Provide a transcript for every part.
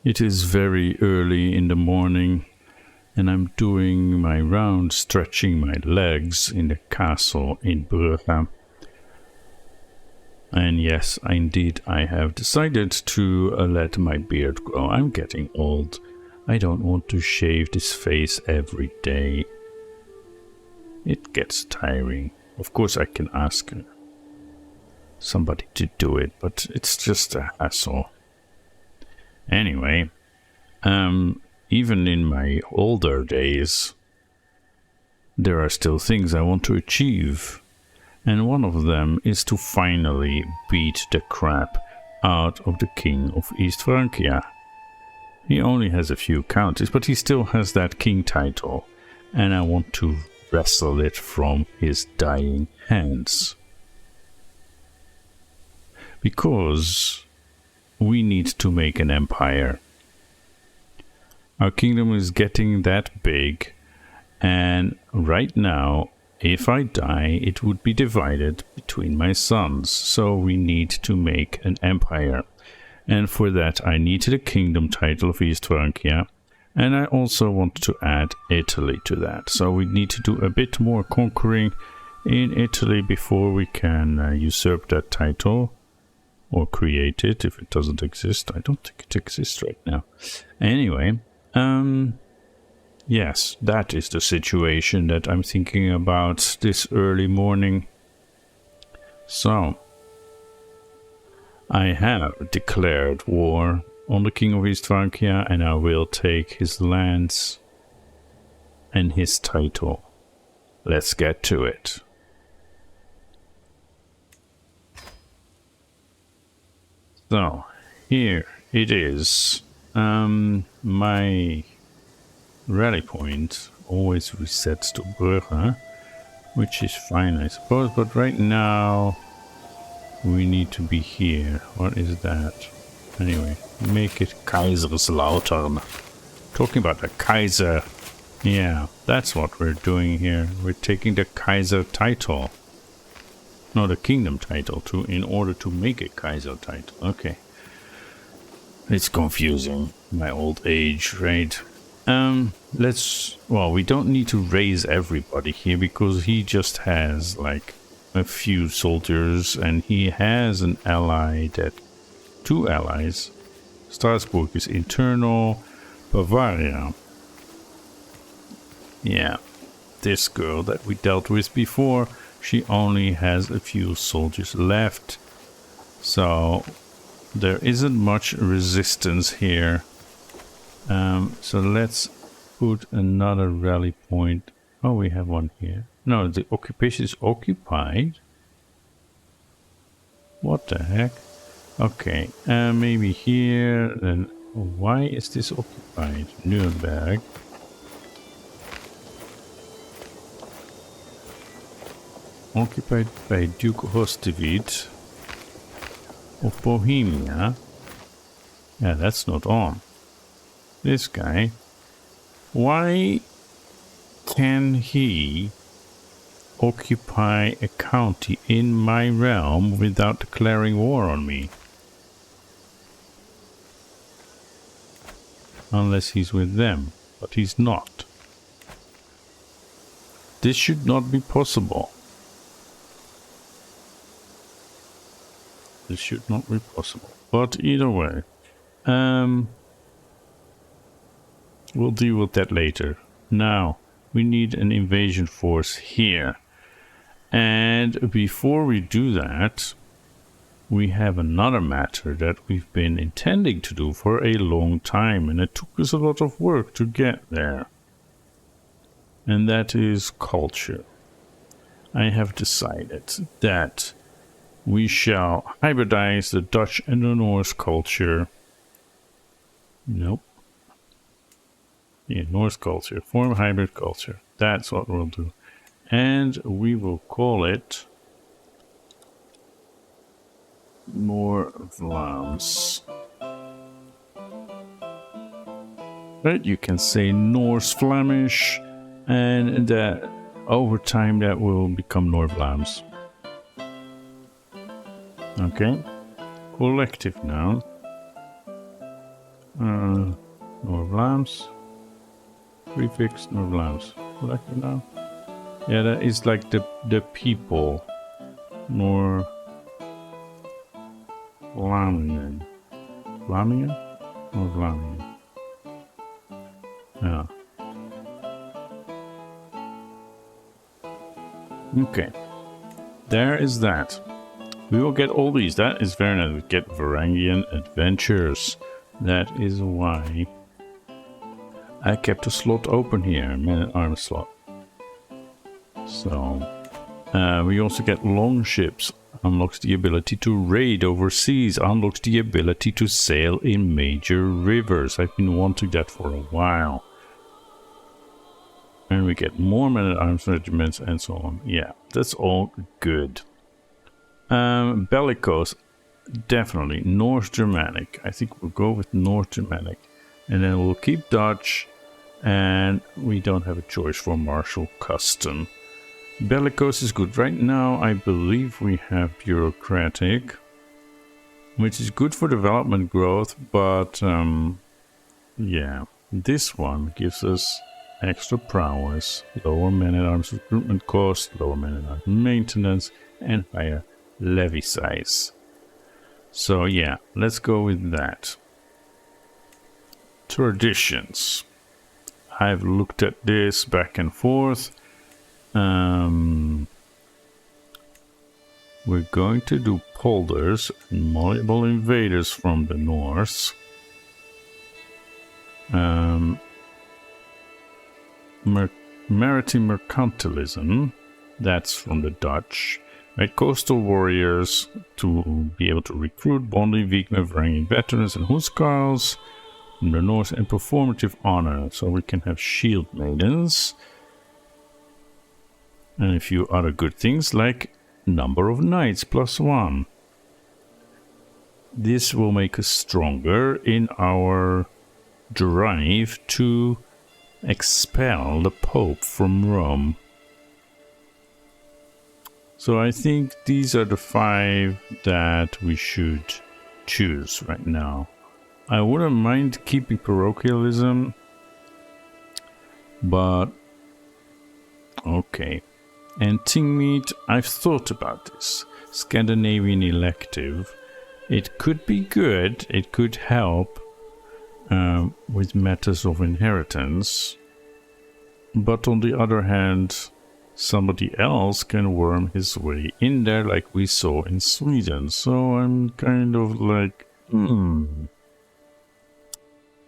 It is very early in the morning, and I'm doing my round, stretching my legs in the castle in Brugge. And yes, indeed, I have decided to let my beard grow. I'm getting old. I don't want to shave this face every day. It gets tiring. Of course, I can ask somebody to do it, but it's just a hassle. Anyway, even in my older days, there are still things I want to achieve. And one of them is to finally beat the crap out of the king of East Francia. He only has a few counties, but he still has that king title. And I want to wrestle it from his dying hands. Because we need to make an empire. Our kingdom is getting that big, and right now, if I die, it would be divided between my sons, so we need to make an empire. And for that, I need the kingdom title of East Francia, and I also want to add Italy to that. So we need to do a bit more conquering in Italy before we can usurp that title. Or create it if it doesn't exist. I don't think it exists right now. Anyway, yes, that is the situation that I'm thinking about this early morning. So, I have declared war on the King of East Francia, and I will take his lands and his title. Let's get to it. So, here it is. My rally point always resets to Brugge, which is fine, I suppose, but right now we need to be here. What is that? Anyway, make it Kaiserslautern. Talking about the Kaiser. Yeah, that's what we're doing here. We're taking the Kaiser title. No, the kingdom title in order to make a Kaiser title. Okay. It's confusing. My old age, right? We don't need to raise everybody here because he just has like a few soldiers and he has an ally two allies. Strasbourg is internal. Bavaria. Yeah. This girl that we dealt with before, she only has a few soldiers left, so there isn't much resistance here. So let's put another rally point. Oh, we have one here. No, the occupation is occupied. What the heck? Okay, maybe here. Then why is this occupied? Nuremberg. Occupied by Duke Hostevit of Bohemia. Yeah, that's not on. This guy. Why can he occupy a county in my realm without declaring war on me? Unless he's with them, but he's not. This should not be possible. This should not be possible. But either way, we'll deal with that later. Now, we need an invasion force here. And before we do that, we have another matter that we've been intending to do for a long time, and it took us a lot of work to get there. And that is culture. I have decided that we shall hybridize the Dutch and the Norse culture. Nope. Yeah, Norse culture. Form hybrid culture. That's what we'll do. And we will call it Norvlams. But you can say Norse Flemish, and that over time that will become Norvlams. Okay, collective noun. Norvlams. Prefix Norvlams. What I can now? Yeah, that is like the people. Nor Vlamingen. Vlamingen? Or Vlamingen? Yeah. Okay. There is that. We will get all these. That is very nice. We get Varangian Adventures. That is why I kept a slot open here. Man-at-arms slot. So, we also get longships. Unlocks the ability to raid overseas. Unlocks the ability to sail in major rivers. I've been wanting that for a while. And we get more men-at-arms regiments and so on. Yeah, that's all good. Bellicose. Definitely. North Germanic. I think we'll go with North Germanic. And then we'll keep Dutch. And we don't have a choice for martial custom. Bellicose is good. Right now, I believe we have bureaucratic, which is good for development growth, but yeah, this one gives us extra prowess, lower men-at-arms recruitment cost, lower men-at-arms maintenance, and higher levy size. So yeah, let's go with that. Traditions. I've looked at this back and forth. We're going to do polders and malleable invaders from the north. Maritime mercantilism, that's from the Dutch. Right, coastal warriors to be able to recruit Bondi, Wigner, Varangian veterans and Huskarls from the north, and performative honor, so we can have shield maidens. And a few other good things like number of knights +1. This will make us stronger in our drive to expel the Pope from Rome. So I think these are the 5 that we should choose right now. I wouldn't mind keeping parochialism, but okay. And Tingmeat, I've thought about this. Scandinavian elective. It could be good. It could help with matters of inheritance. But on the other hand, somebody else can worm his way in there like we saw in Sweden. So I'm kind of like, I'm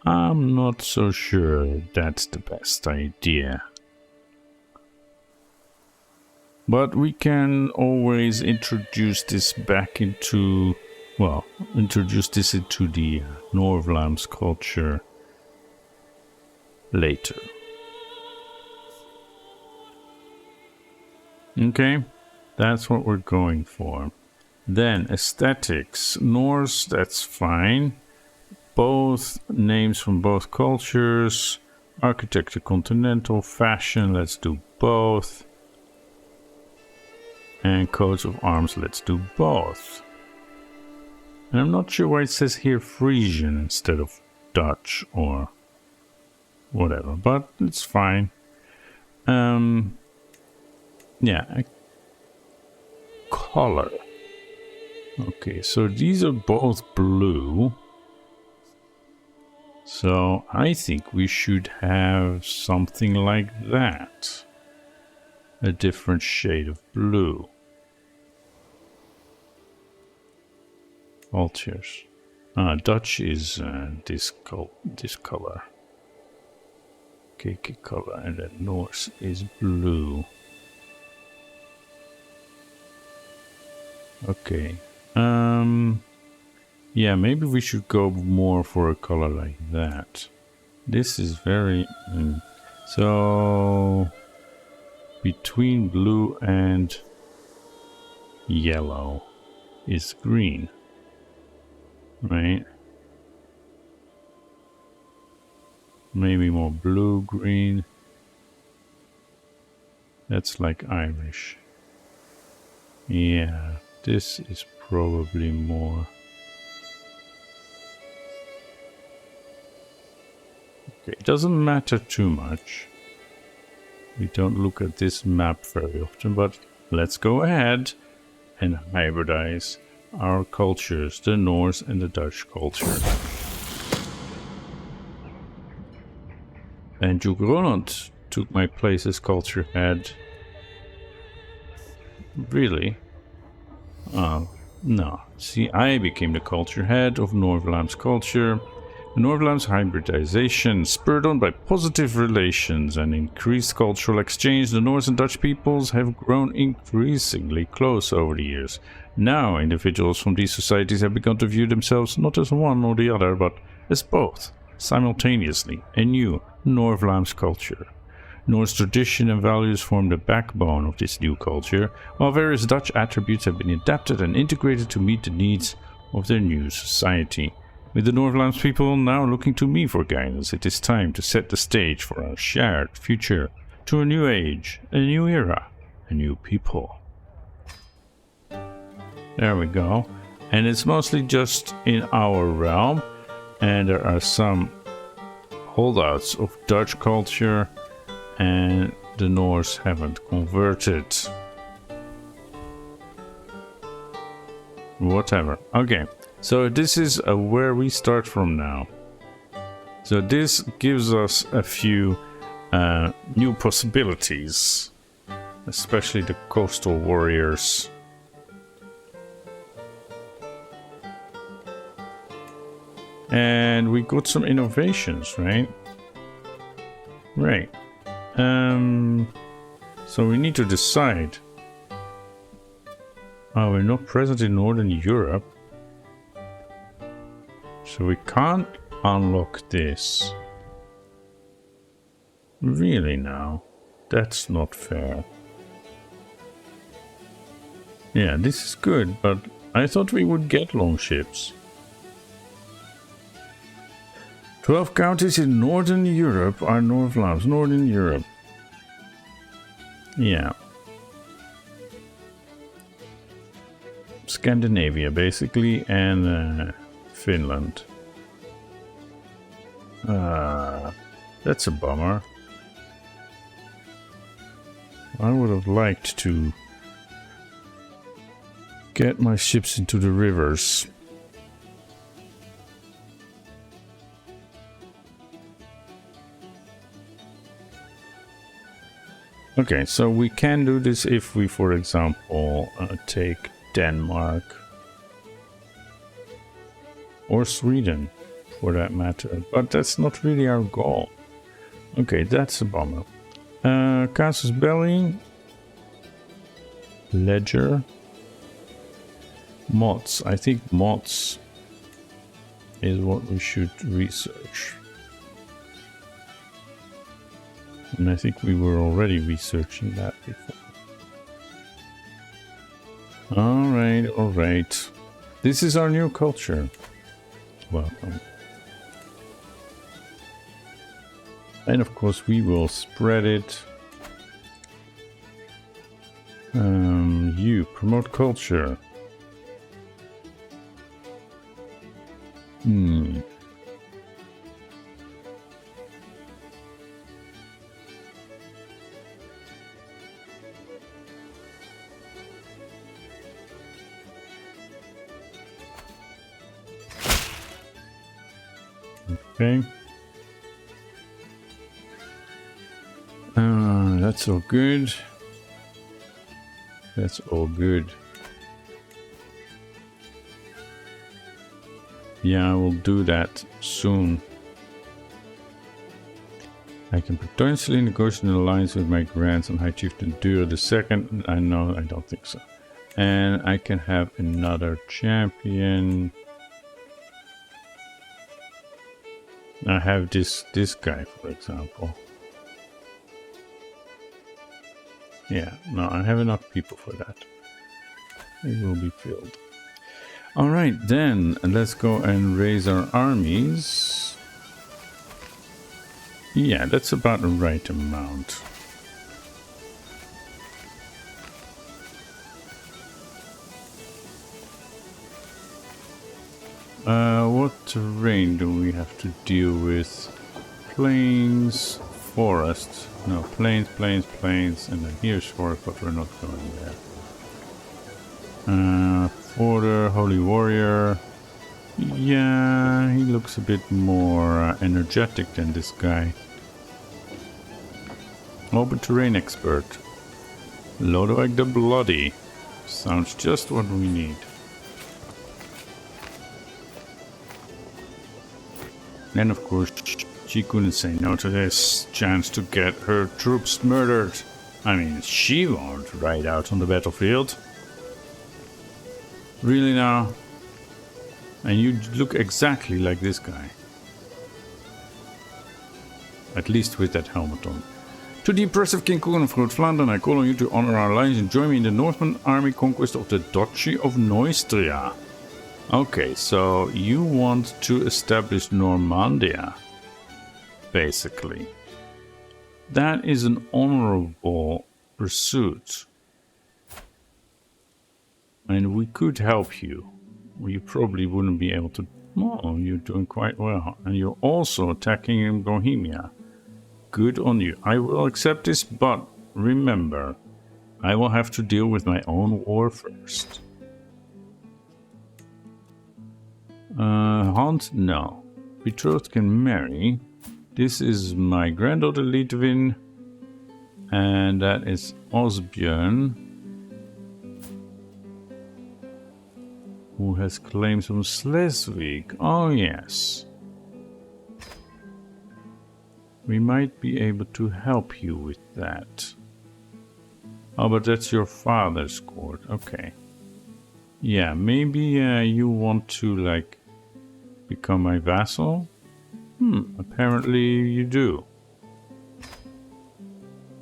not so sure that's the best idea. But we can always introduce this back into, well, introduce this into the Norvlams culture later. Okay, that's what we're going for. Then aesthetics. Norse, that's fine. Both names from both cultures. Architecture, continental. Fashion, let's do both. And coats of arms, let's do both. And I'm not sure why it says here Frisian instead of Dutch or whatever, but it's fine. Yeah, a color. Okay, so these are both blue. So I think we should have something like that. A different shade of blue. Vultures. Dutch is this color. Cakey color, and then Norse is blue. Okay. Yeah, maybe we should go more for a color like that. This is very... So... Between blue and yellow is green. Right? Maybe more blue, green. That's like Irish. Yeah, this is probably more... Okay, it doesn't matter too much. We don't look at this map very often, but let's go ahead and hybridize our cultures, the Norse and the Dutch culture. And Duke Ronald took my place as culture head. Really? Oh, no. See, I became the culture head of Norvlam's culture. Norvlam's hybridization, spurred on by positive relations and increased cultural exchange, the Norse and Dutch peoples have grown increasingly close over the years. Now, individuals from these societies have begun to view themselves not as one or the other, but as both, simultaneously, a new Norvlam's culture. Norse tradition and values form the backbone of this new culture, while various Dutch attributes have been adapted and integrated to meet the needs of their new society. With the Norvlam's people now looking to me for guidance, it is time to set the stage for our shared future, to a new age, a new era, a new people. There we go. And it's mostly just in our realm, and there are some holdouts of Dutch culture, and the Norse haven't converted. Whatever. Okay. So this is where we start from now. So this gives us a few new possibilities, especially the coastal warriors. And we got some innovations, right? Right. So we need to decide. Oh, we're not present in Northern Europe. So we can't unlock this. Really now? That's not fair. Yeah, this is good, but I thought we would get longships. 12 counties in Northern Europe are Norvlam's. Northern Europe. Yeah. Scandinavia, basically, and Finland. That's a bummer. I would have liked to get my ships into the rivers. Okay, so we can do this if we, for example, take Denmark. Or Sweden, for that matter. But that's not really our goal. Okay, that's a bummer. Casus Belli. Ledger. Mods. I think mods is what we should research. And I think we were already researching that before. Alright, alright. This is our new culture. Welcome. And of course we will spread it. You promote culture. Okay. That's all good. That's all good. Yeah, I will do that soon. I can potentially negotiate an alliance with my grandson, High Chieftain Dura II. I know, I don't think so. And I can have another champion. I have this guy, for example. Yeah, no, I have enough people for that. It will be filled. Alright, then let's go and raise our armies. Yeah, that's about the right amount. What terrain do we have to deal with? plains, forest. No, plains, plains, plains, and then here's forest, but we're not going there. Border, holy warrior. Yeah, he looks a bit more energetic than this guy. Open terrain expert. Lodewijk the Bloody. Sounds just what we need. And of course, she couldn't say no to this chance to get her troops murdered. I mean, she won't ride out on the battlefield. Really now? And you look exactly like this guy. At least with that helmet on. To the impressive King Koen of Flanders, I call on you to honor our alliance and join me in the Northman army conquest of the Duchy of Neustria. Okay, so you want to establish Normandia, basically. That is an honorable pursuit. And we could help you. You probably wouldn't be able to... Oh, you're doing quite well. And you're also attacking in Bohemia. Good on you. I will accept this, but remember, I will have to deal with my own war first. Hunt? No. Betrothed can marry. This is my granddaughter Lidwin. And that is Osbjörn, who has claims from Schleswig. Oh yes. We might be able to help you with that. Oh, but that's your father's court. Okay. Yeah, maybe you want to, like, become my vassal? Apparently you do.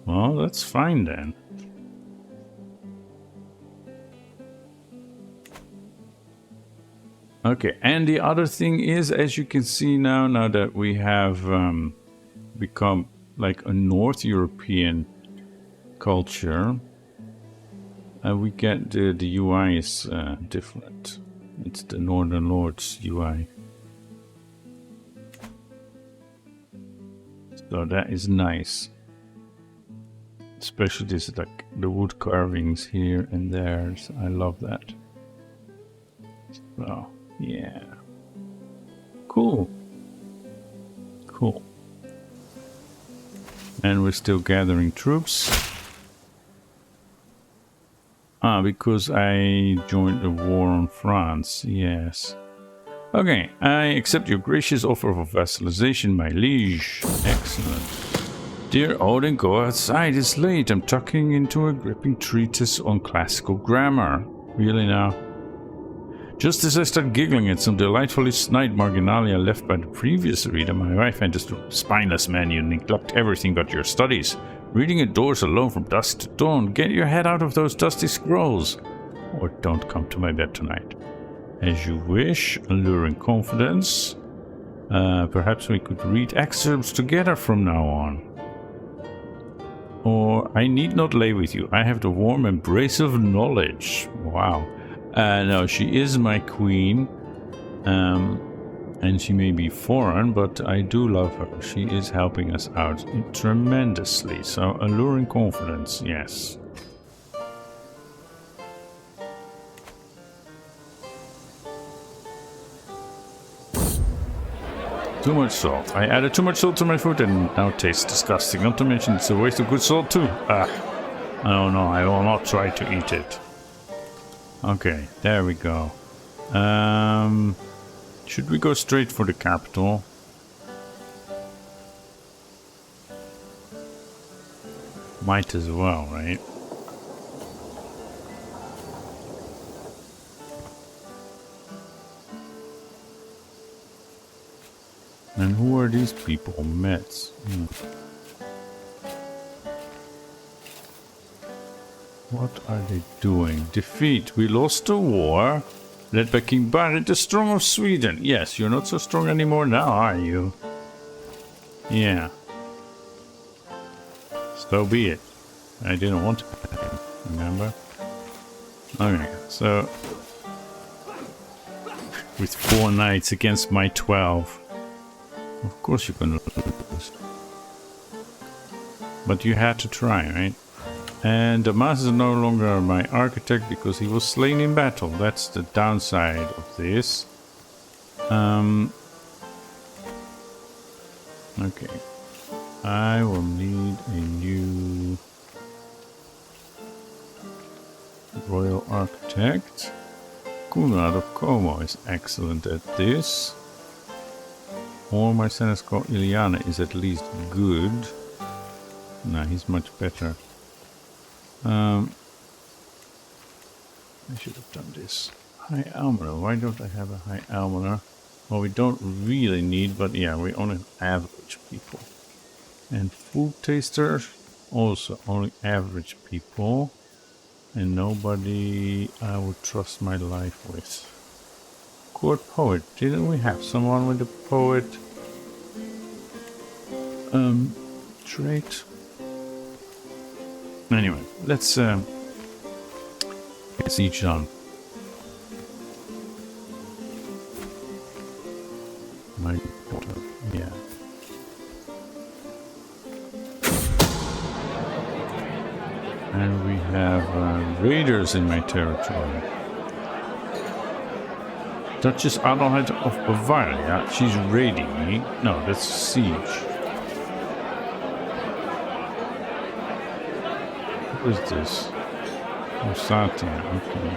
Well, that's fine then. Okay, and the other thing is, as you can see now that we have become like a North European culture, we get the UI is different. It's the Northern Lords UI. So that is nice. Especially this, like the wood carvings here and there. So I love that. So yeah. Cool. Cool. And we're still gathering troops. Because I joined the war on France. Yes. Okay, I accept your gracious offer of vassalization, my liege. Excellent. Dear Odin, go outside. It's late. I'm tucking into a gripping treatise on classical grammar. Really now? Just as I start giggling at some delightfully snide marginalia left by the previous reader, my wife enters the spineless man. You neglect everything but your studies. Reading indoors alone from dusk to dawn. Get your head out of those dusty scrolls. Or don't come to my bed tonight. As you wish, alluring confidence. Perhaps we could read excerpts together from now on. Or I need not lay with you. I have the warm embrace of knowledge. Wow. No, she is my queen. And she may be foreign, but I do love her. She is helping us out tremendously. So, alluring confidence, yes. Too much salt. I added too much salt to my food and now it tastes disgusting. Not to mention it's a waste of good salt too. Oh no, I will not try to eat it. Okay, there we go. Should we go straight for the capital? Might as well, right? And who are these people? Mets. What are they doing? Defeat. We lost the war. Led by King Barry the Strong of Sweden. Yes, you're not so strong anymore now, are you? Yeah. So be it. I didn't want to, remember? Okay, so... with 4 knights against my 12. Of course you're gonna lose. But you had to try, right? And Damas is no longer my architect because he was slain in battle. That's the downside of this. Okay. I will need a new royal architect. Koen of Como is excellent at this. Or my seneschal Iliana is at least good. No, he's much better. I should have done this. High almoner. Why don't I have a high almoner? Well, we don't really need, but yeah, we only have average people. And food tasters, also only average people. And nobody I would trust my life with. Court poet. Didn't we have someone with a poet trait? Anyway, let's get siege on. My daughter, yeah. And we have raiders in my territory. Duchess Adelheid of Bavaria, she's raiding me. No, that's siege. What is this? Osata, okay.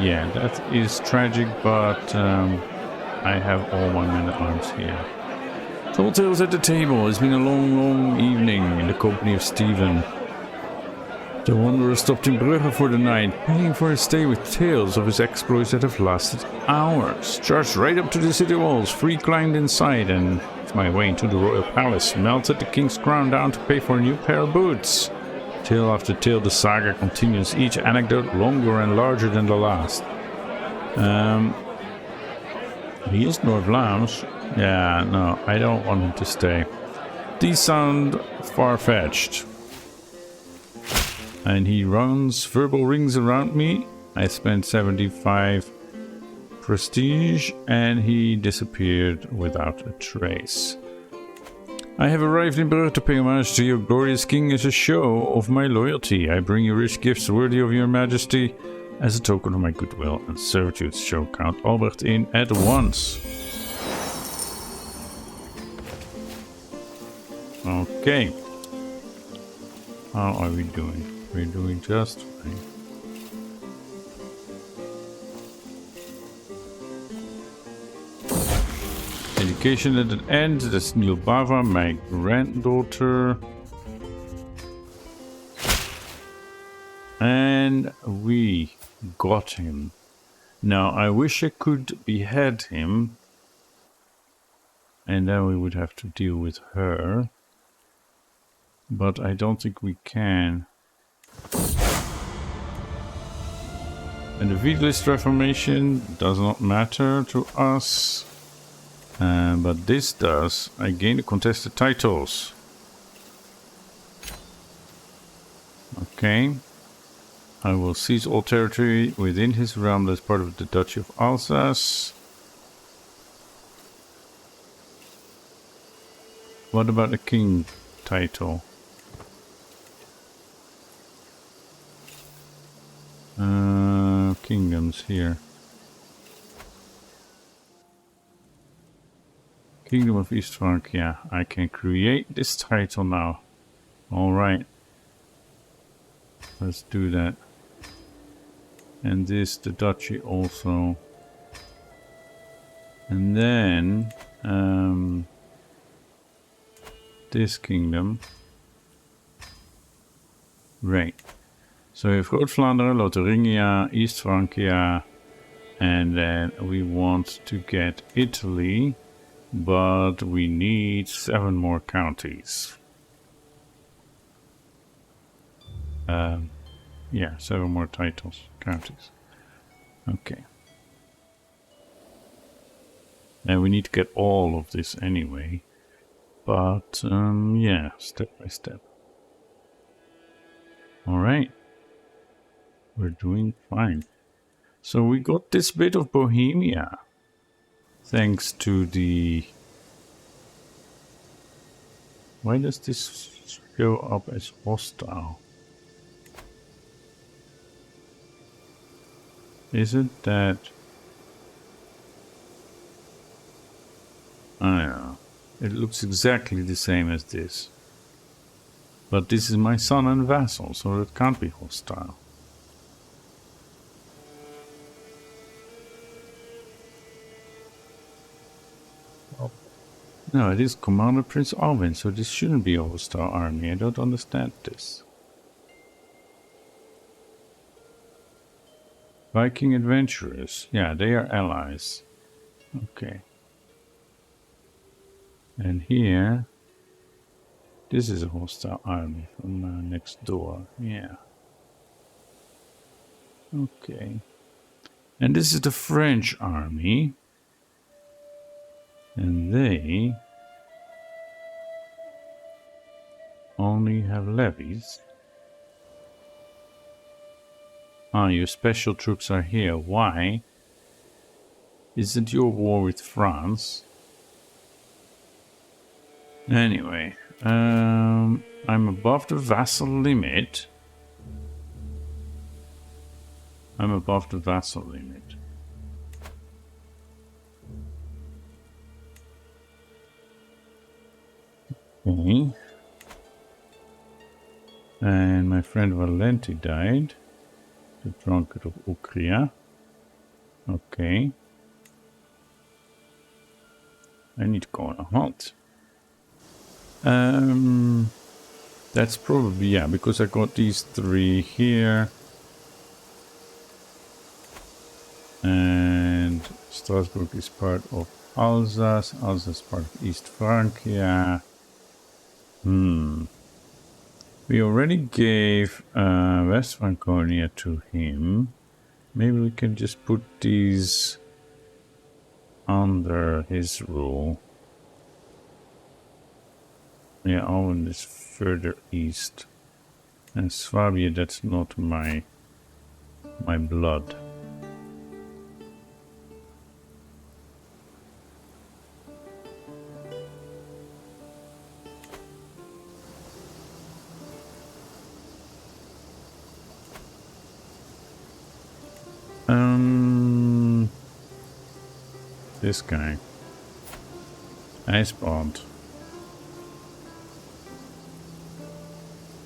Yeah, that is tragic, but I have all my men-at-arms here. Tall tales at the table. It's been a long, long evening in the company of Stephen. The wanderer stopped in Brugge for the night, paying for his stay with tales of his exploits that have lasted hours. Charged right up to the city walls, free climbed inside, and my way into the royal palace. Melted the king's crown down to pay for a new pair of boots. Tale after tale, the saga continues, each anecdote longer and larger than the last. He is North-Vlaams. Yeah, no, I don't want him to stay. These sound far-fetched. And he runs verbal rings around me. I spent 75 prestige and he disappeared without a trace. I have arrived in Brugge to pay homage to your glorious king as a show of my loyalty. I bring you rich gifts worthy of your majesty as a token of my goodwill and servitude. Show Count Albrecht in at once. Okay. How are we doing? We're doing just fine. Education at an end. That's Neil Bava, my granddaughter. And we got him. Now, I wish I could behead him. And then we would have to deal with her. But I don't think we can. And the Vitalist Reformation does not matter to us. But this does. I gain the contested titles. Okay. I will seize all territory within his realm as part of the Duchy of Alsace. What about a king title? Kingdoms here. Kingdom of East Francia. I can create this title now. Alright. Let's do that. And this, the duchy also. And then this kingdom. Right. So we have Groot-Vlaanderen, Lotharingia, East Francia, and then we want to get Italy, but we need 7 more counties. Yeah, 7 more counties. Okay. And we need to get all of this anyway, but yeah, step by step. Alright. We're doing fine. So we got this bit of Bohemia. Thanks to the Why does this show up as hostile? Is it that... I don't know. It looks exactly the same as this. But this is my son and vassal, so it can't be hostile. No, it is Commander Prince Alvin, so this shouldn't be a hostile army. I don't understand this. Viking adventurers. Yeah, they are allies. Okay. And here... This is a hostile army from next door. Yeah. Okay. And this is the French army. And they only have levies. Ah, your special troops are here. Why? Isn't your war with France? Anyway, I'm above the vassal limit. I'm above the vassal limit. Okay. And my friend Valenti died. The drunkard of Ucria. Okay. I need to go on a hunt. That's probably, yeah, because I got these three here. And Strasbourg is part of Alsace. Alsace is part of East Francia. We already gave West Franconia to him. Maybe we can just put these under his rule. Yeah, Alwyn is further east. And Swabia, that's not my blood. This guy. Icebound.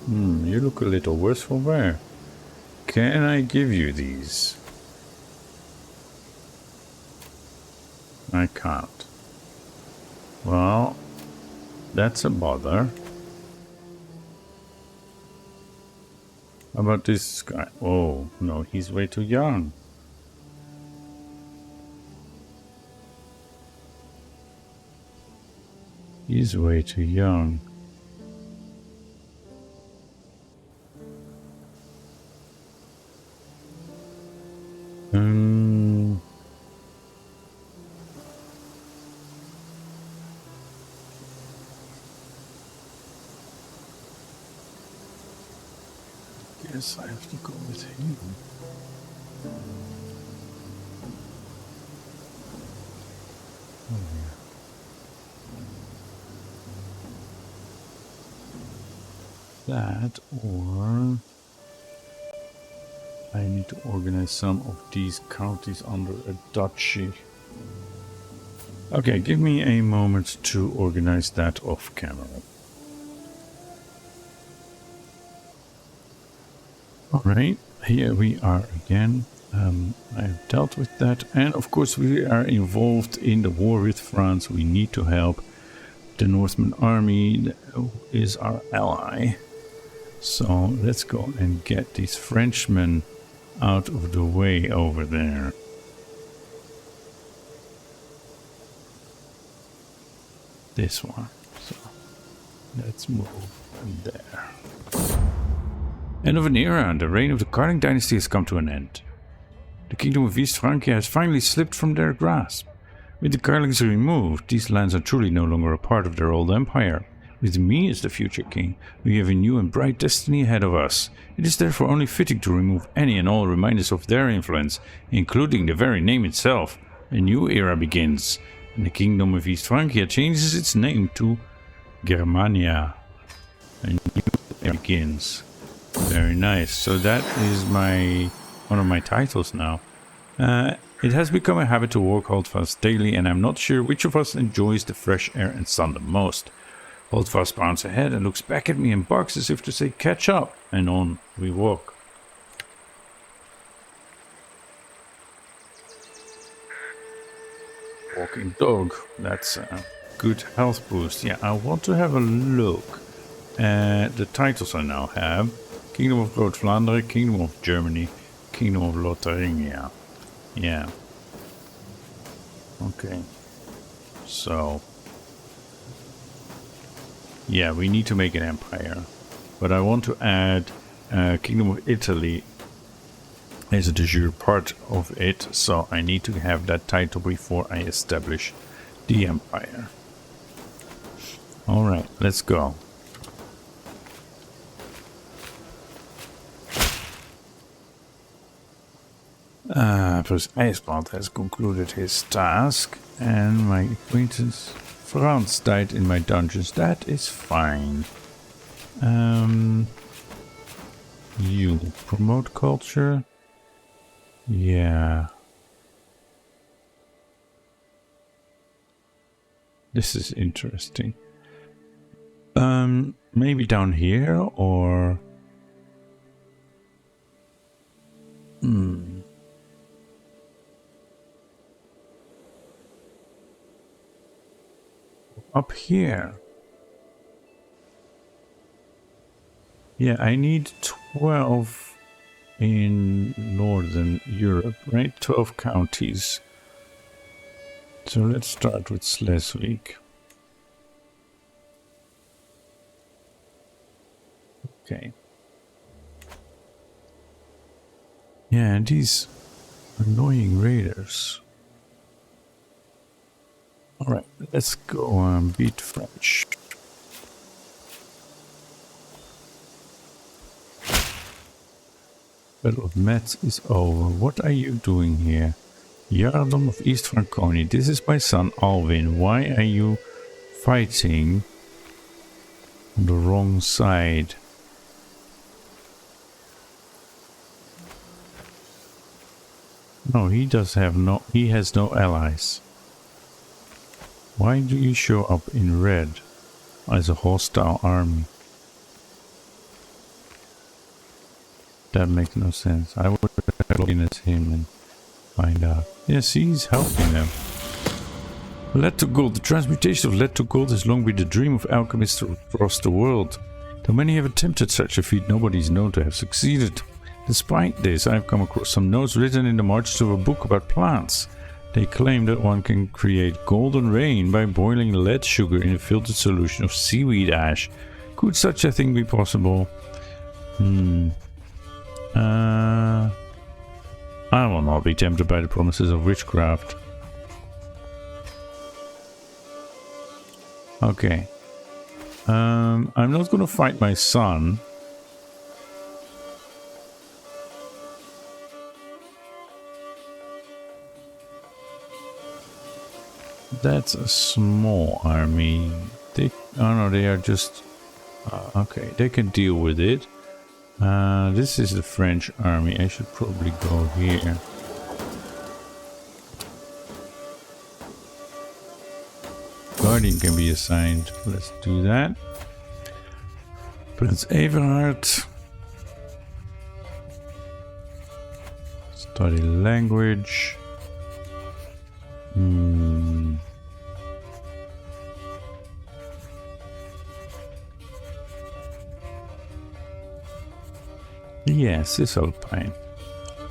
You look a little worse for wear. Can I give you these? I can't. Well, that's a bother. How about this guy? Oh, no, he's way too young. He's way too young. Guess I have to go with him. Oh, yeah. That, or I need to organize some of these counties under a duchy. Okay, give me a moment to organize that off camera. Alright, here we are again. I've dealt with that, and of course we are involved in the war with France. We need to help. The Northman army is our ally. So let's go and get these Frenchmen out of the way over there. This one. So let's move there. End of an era, and the reign of the Carling dynasty has come to an end. The kingdom of East Francia has finally slipped from their grasp. With the Carlings removed, these lands are truly no longer a part of their old empire. With me as the future king, we have a new and bright destiny ahead of us. It is therefore only fitting to remove any and all reminders of their influence, including the very name itself. A new era begins, and the kingdom of East Francia changes its name to Germania. A new era begins. Very nice. So that is one of my titles now. It has become a habit to walk Holdfast daily, and I'm not sure which of us enjoys the fresh air and sun the most. Holdfast bounds ahead and looks back at me and barks as if to say catch up, and on we walk. Walking dog, that's a good health boost. Yeah, I want to have a look at the titles I now have. Kingdom of Groot Flanders, Kingdom of Germany, Kingdom of Lotharingia. Yeah. Okay. So. Yeah, we need to make an empire. But I want to add Kingdom of Italy as a de jure part of it. So I need to have that title before I establish the empire. Alright, let's go. First Ijsbrand has concluded his task, and my acquaintance Frans died in my dungeons. That is fine. You promote culture? Yeah. This is interesting. Maybe down here, or... Up here. Yeah, I need 12 in Northern Europe, right? 12 counties. So let's start with Schleswig. Okay. Yeah, these annoying raiders. Alright, let's go beat French. Battle of Metz is over. What are you doing here? Jarldom of East Francia. This is my son Alwin. Why are you fighting on the wrong side? No, he has no allies. Why do you show up in red as a hostile army? That makes no sense. I would look in at him and find out. Yes, he's helping them. Lead to gold. The transmutation of lead to gold has long been the dream of alchemists across the world. Though many have attempted such a feat, nobody is known to have succeeded. Despite this, I have come across some notes written in the margins of a book about plants. They claim that one can create golden rain by boiling lead sugar in a filtered solution of seaweed ash. Could such a thing be possible? I will not be tempted by the promises of witchcraft. Okay. I'm not gonna fight my son. That's a small army. They are just... okay, they can deal with it. This is the French army. I should probably go here. Guardian can be assigned. Let's do that. Prince Everhard. Study language. Yes, Cisalpine.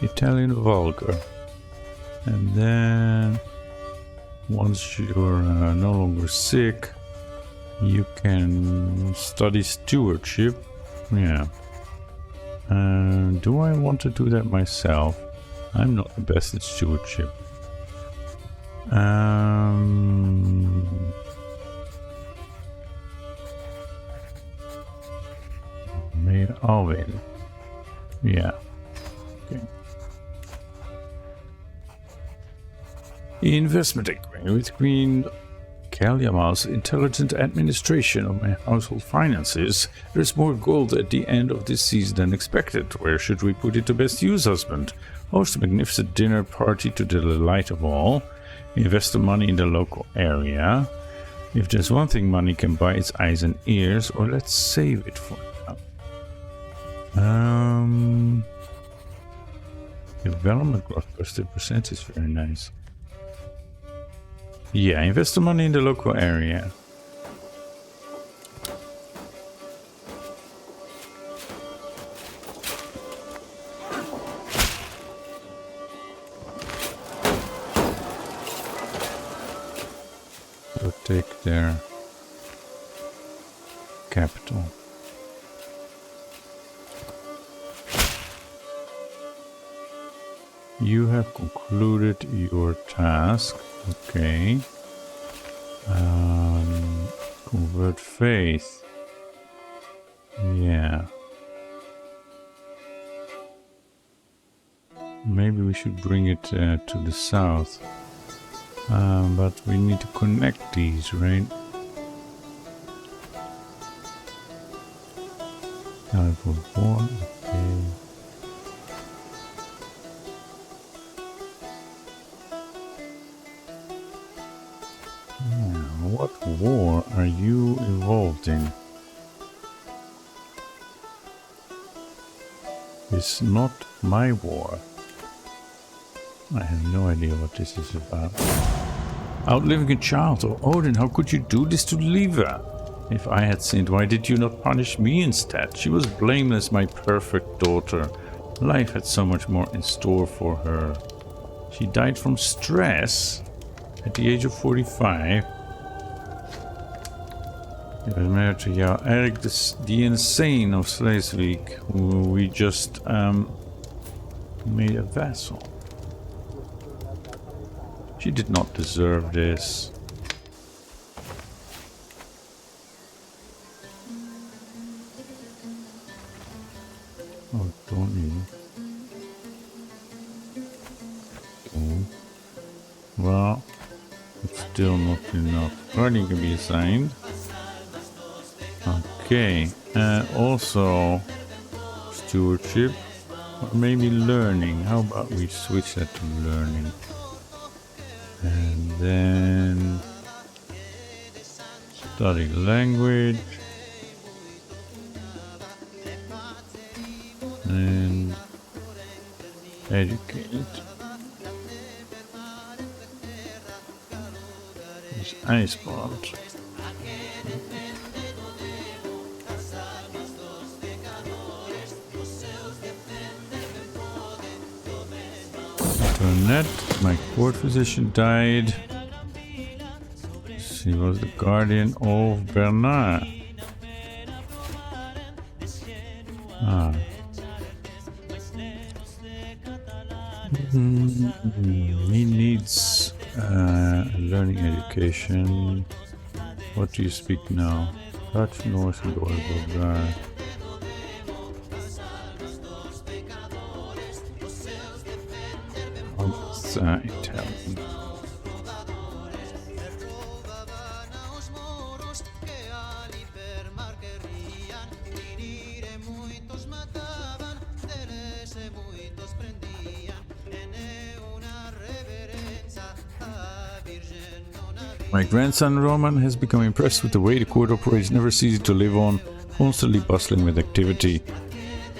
Italian Vulgar. And then once you're no longer sick, you can study stewardship. Yeah. Do I want to do that myself? I'm not the best at stewardship. Mayor Alwin. Yeah. Okay. Investment agreement with Kalyamal's intelligent administration of my household finances. There's more gold at the end of this season than expected. Where should we put it to best use, husband? Host a magnificent dinner party to the delight of all. Invest the money in the local area. If there's one thing money can buy, it's eyes and ears. Or let's save it for now. Development growth plus 10% is very nice. Yeah, invest the money in the local area. So take their capital. You have concluded your task. Okay. Convert faith. Yeah. Maybe we should bring it to the south. But we need to connect these, right? Level 1, okay. What war are you involved in? It's not my war. I have no idea what this is about. Outliving a child, oh Odin, how could you do this to Liva? If I had sinned, why did you not punish me instead? She was blameless, my perfect daughter. Life had so much more in store for her. She died from stress at the age of 45. He was married to Jarl Erik the Insane of Schleswig, who we just made a vassal. She did not deserve this. Oh, don't you? Oh. Well, it's still not enough. Guardian can be assigned. Okay, also stewardship, or maybe learning. How about we switch that to learning? And then study language. And educate. This ice bombs. Burnett, my court physician, died. She was the guardian of Bernard. Ah. He needs learning education. What do you speak now? Dutch, Norse and Dutch. Italian. My grandson Roman has become impressed with the way the court operates, never ceasing to live on, constantly bustling with activity.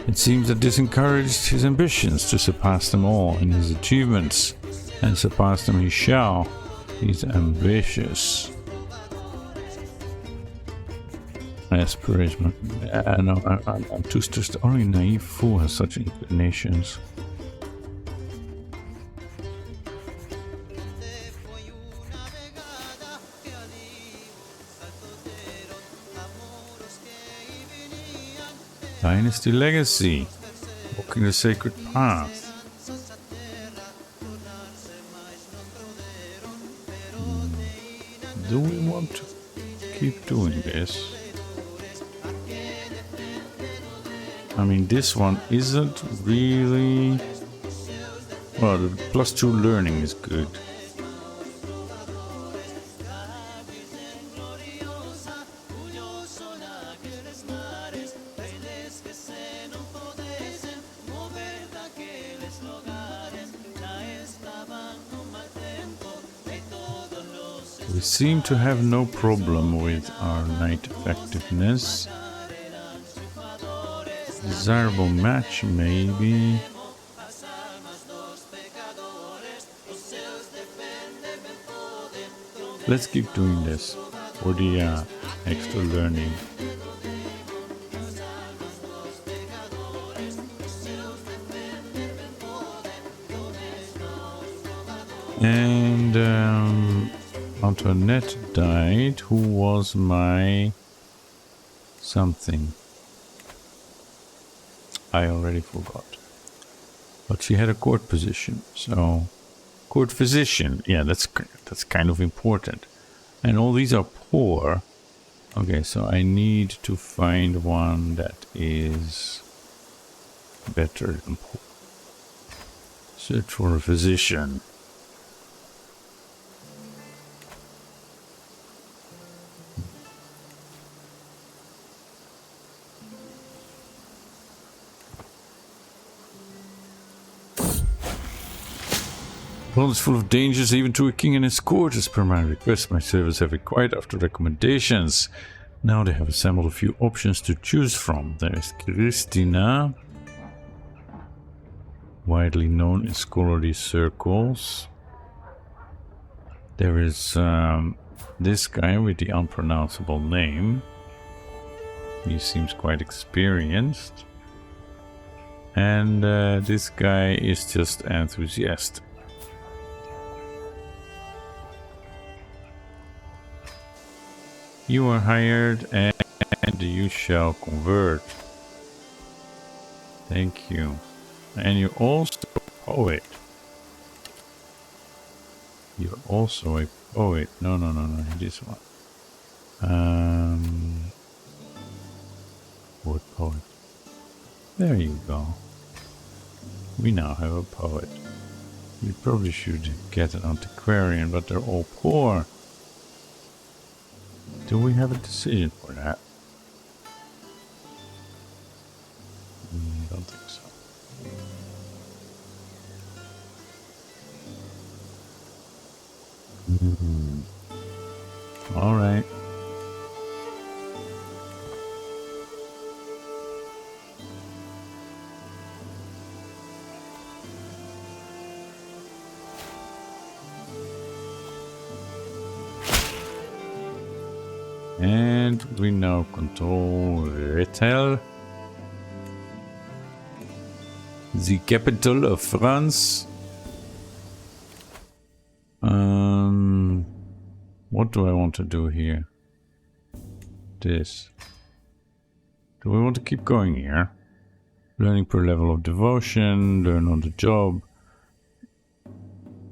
It seems that this encouraged his ambitions to surpass them all in his achievements, and surpass them he shall. He's ambitious. Aspiration. No, I'm too stressed. Only a naive fool has such inclinations. Dynasty Legacy. Walking the sacred path. Do we want to keep doing this? I mean, this one isn't really... Well, the +2 learning is good. We seem to have no problem with our knight effectiveness. Desirable match, maybe. Let's keep doing this for the extra learning. And Antoinette died. Who was my something? I already forgot. But she had a court position, so court physician. Yeah, that's kind of important. And all these are poor. Okay, so I need to find one that is better than poor. Search for a physician. The world is full of dangers, even to a king and his court. As per my request, my servants have inquired after recommendations. Now they have assembled a few options to choose from. There is Christina, widely known in scholarly circles. There is this guy with the unpronounceable name. He seems quite experienced. And this guy is just enthusiastic. You are hired and you shall convert. Thank you. And you're also a poet. You're also a poet. No, this one. What poet? There you go. We now have a poet. We probably should get an antiquarian, but they're all poor. Do we have a decision for that? Don't think so. All right. And we now control Rethel, the capital of France. What do I want to do here? This. Do we want to keep going here? Learning per level of devotion, learn on the job.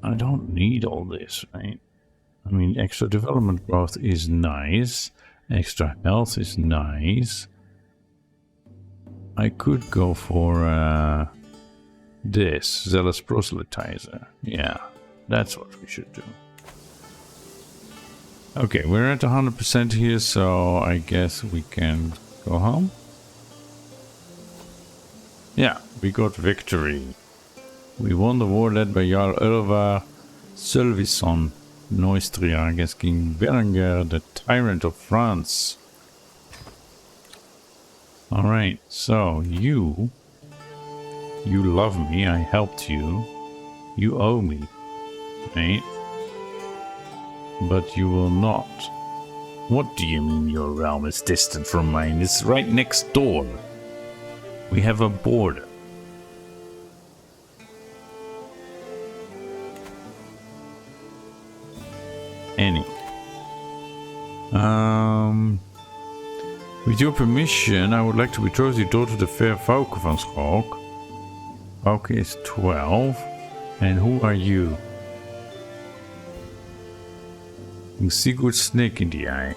I don't need all this, right? I mean, extra development growth is nice. Extra health is nice. I could go for this, zealous proselytizer. Yeah, that's what we should do. Okay, we're at 100% here, so I guess we can go home. Yeah, we got victory. We won the war led by Jarl Ulvar Sölvison Neustria against King Berengar, the tyrant of France. Alright, so you love me, I helped you. You owe me, right? But you will not. What do you mean your realm is distant from mine? It's right next door. We have a border. Anyway. With your permission, I would like to betroth your daughter to fair Fauke van Schalk. Fauke is 12. And who are you? Sigurd Snake in the eye.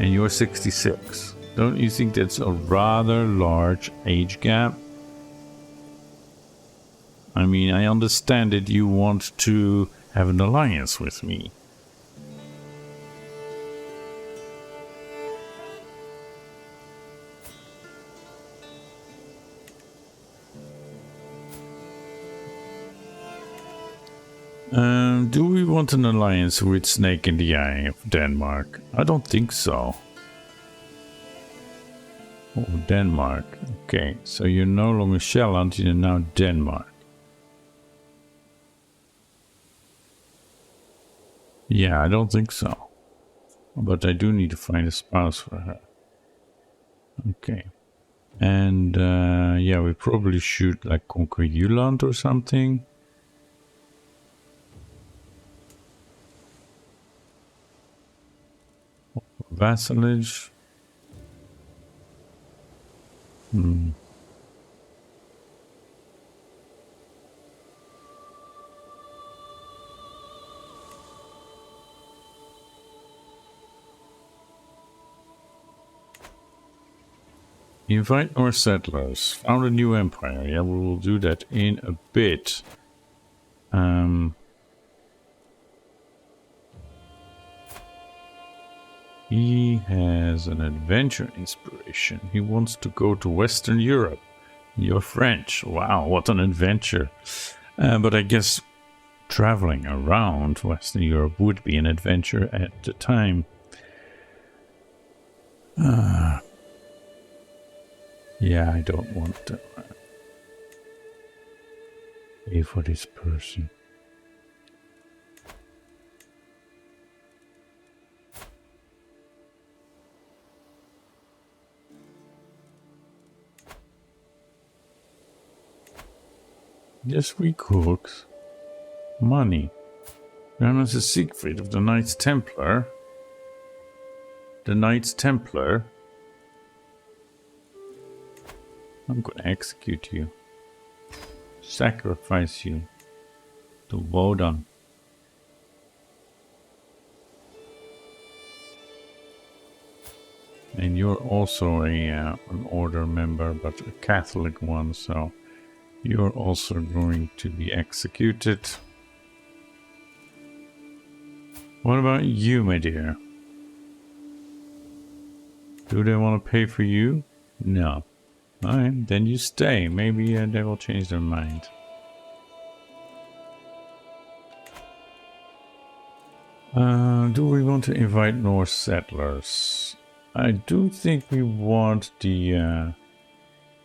And you're 66. Don't you think that's a rather large age gap? I mean, I understand that you want to have an alliance with me. Do we want an alliance with Snake in the Eye of Denmark? I don't think so. Oh, Denmark. Okay, so you're no longer Sjælland, you're now Denmark. Yeah, I don't think so. But I do need to find a spouse for her. Okay. And yeah, we probably should like conquer Jylland or something. Vassalage. Invite more settlers. Found a new empire. Yeah, we will do that in a bit. He has an adventure inspiration. He wants to go to Western Europe. You're French. Wow, what an adventure. But I guess traveling around Western Europe would be an adventure at the time. Yeah, I don't want to pay for this person. Yes, 3 cooks. Money. Known as a Siegfried of the Knights Templar. The Knights Templar. I'm gonna execute you. Sacrifice you to Wodan. And you're also an order member, but a Catholic one, so you're also going to be executed. What about you, my dear? Do they want to pay for you? No. Alright, then you stay. Maybe they will change their mind. Do we want to invite Norse settlers? I do think we want the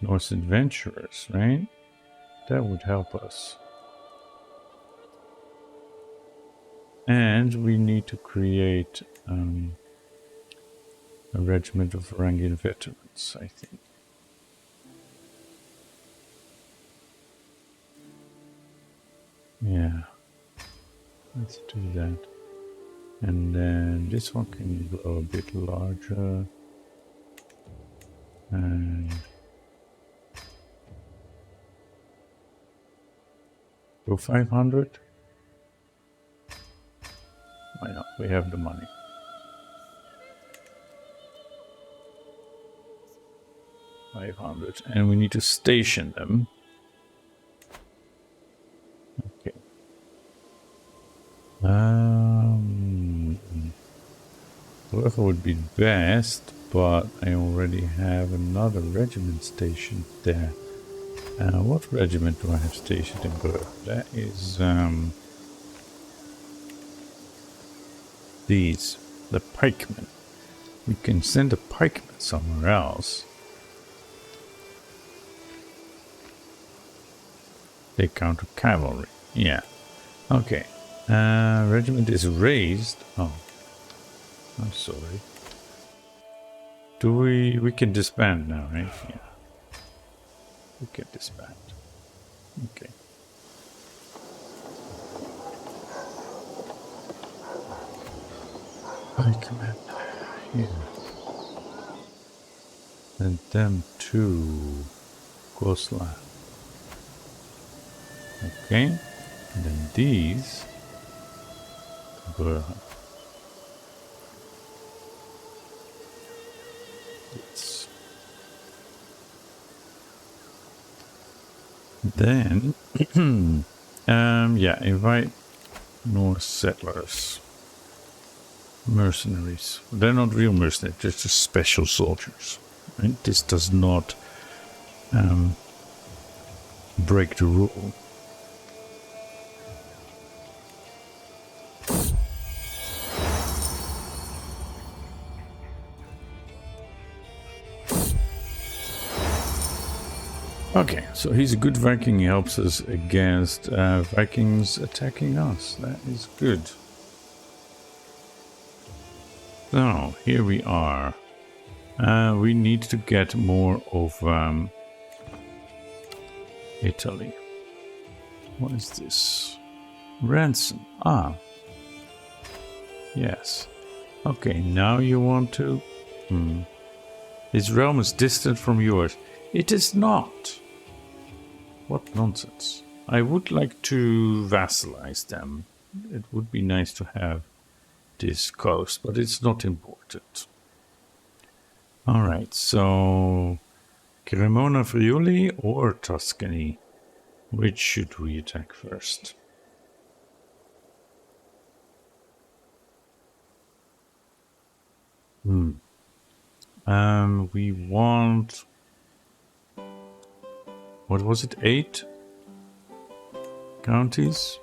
Norse adventurers, right? That would help us. And we need to create a regiment of Varangian veterans, I think. Yeah, let's do that. And then this one can grow a bit larger. And go 500. Why not? We have the money. $500, and we need to station them. Okay. Whoever would be best, but I already have another regiment stationed there. What regiment do I have stationed in Burg? That is these, the pikemen. We can send a pikeman somewhere else. They counter cavalry. Yeah. Okay. Regiment is raised. Oh. I'm sorry. Do we can disband now, right? Yeah. We can disband. Okay. Pikemen. Here. Send them to Goslar. Okay, and then these were this. Then yeah, invite Norse settlers, mercenaries. They're not real mercenaries; they're just special soldiers. Right? This does not break the rule. Okay, so he's a good Viking. He helps us against Vikings attacking us. That is good. So, here we are. We need to get more of Italy. What is this? Ransom. Ah. Yes. Okay, now you want to... His realm is distant from yours. It is not. What nonsense. I would like to vassalize them. It would be nice to have this coast, but it's not important. Alright, so... Cremona, Friuli or Tuscany? Which should we attack first? We want... What was it? 8 counties?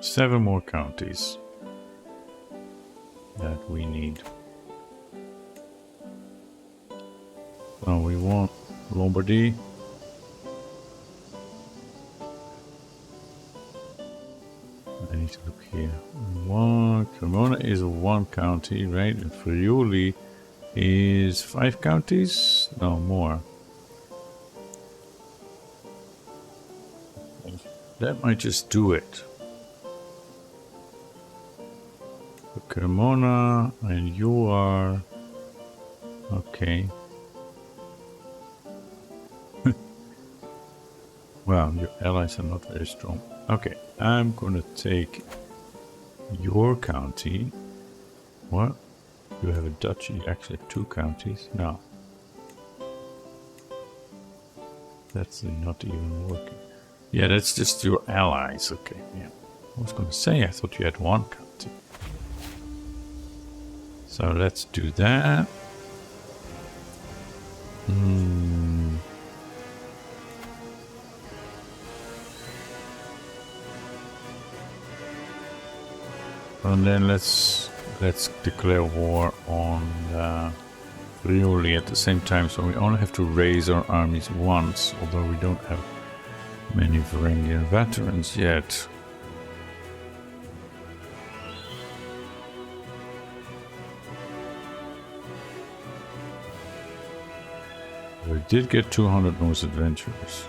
7 more counties that we need. So we want Lombardy. I need to look here. Cremona is 1 county, right? And Friuli is 5 counties? No, more. That might just do it. Cremona, and you are... Okay. Well, your allies are not very strong. Okay, I'm gonna take your county. What? You have a duchy, actually 2 counties? No. That's not even working. Yeah, that's just your allies. Okay, yeah. I was gonna say, I thought you had 1 county. So let's do that. And then let's declare war on Friuli at the same time. So we only have to raise our armies once, although we don't have many Varangian veterans yet. We did get 200 Norse adventurers.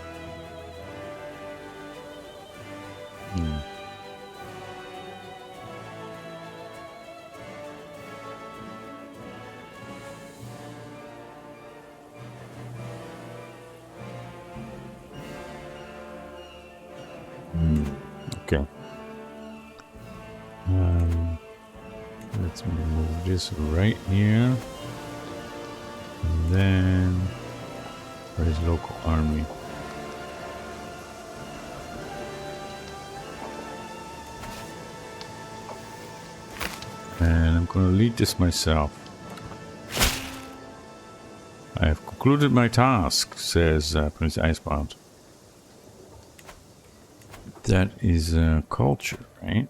Okay. Let's move this right here. And then where's local army? And I'm gonna lead this myself. I have concluded my task, says Prince Icebound. That is culture, right?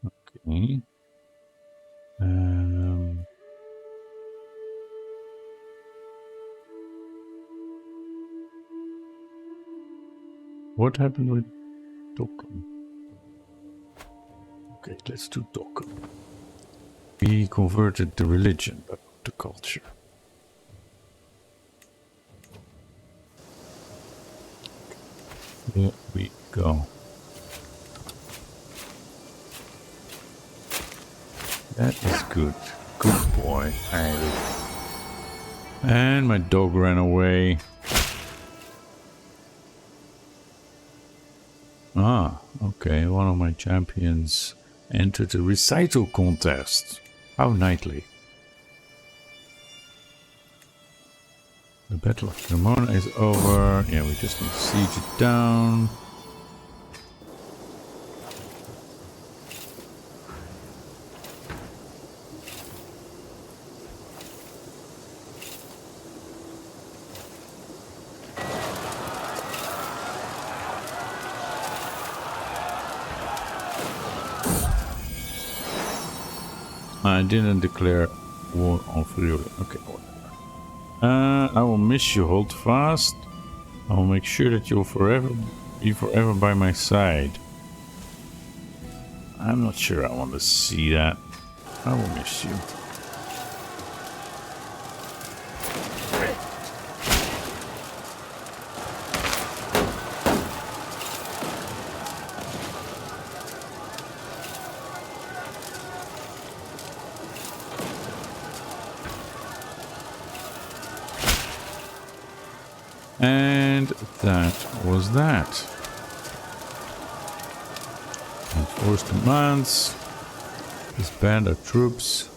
Okay. What happened with Dokkan? Okay, let's do Dokkan. We converted the religion, but not the culture. Here we go. That is good. Good boy, Harry. And my dog ran away. Ah, okay. One of my champions entered a recital contest. How knightly. The Battle of Cremona is over. Yeah, we just need to siege it down. I didn't declare war on Friuli. Okay, whatever. I will miss you. Hold fast. I will make sure that you'll be forever by my side. I'm not sure I want to see that. I will miss you. And that was that. Enforce demands. Disband our troops.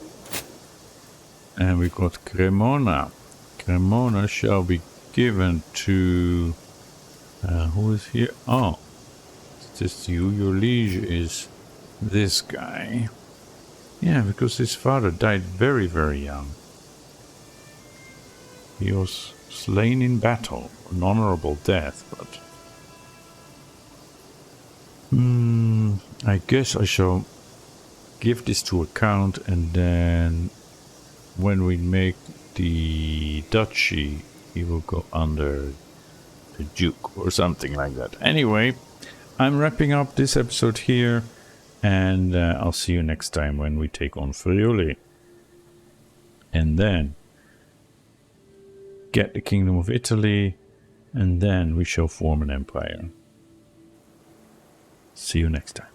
And we got Cremona. Cremona shall be given to... who is here? Oh, it's just you. Your liege is this guy. Yeah, because his father died very, very young. He was slain in battle. An honorable death, but... I guess I shall give this to account, and then when we make the duchy, he will go under the duke or something like that. Anyway, I'm wrapping up this episode here, and I'll see you next time when we take on Friuli. And then get the Kingdom of Italy, and then we shall form an empire. See you next time.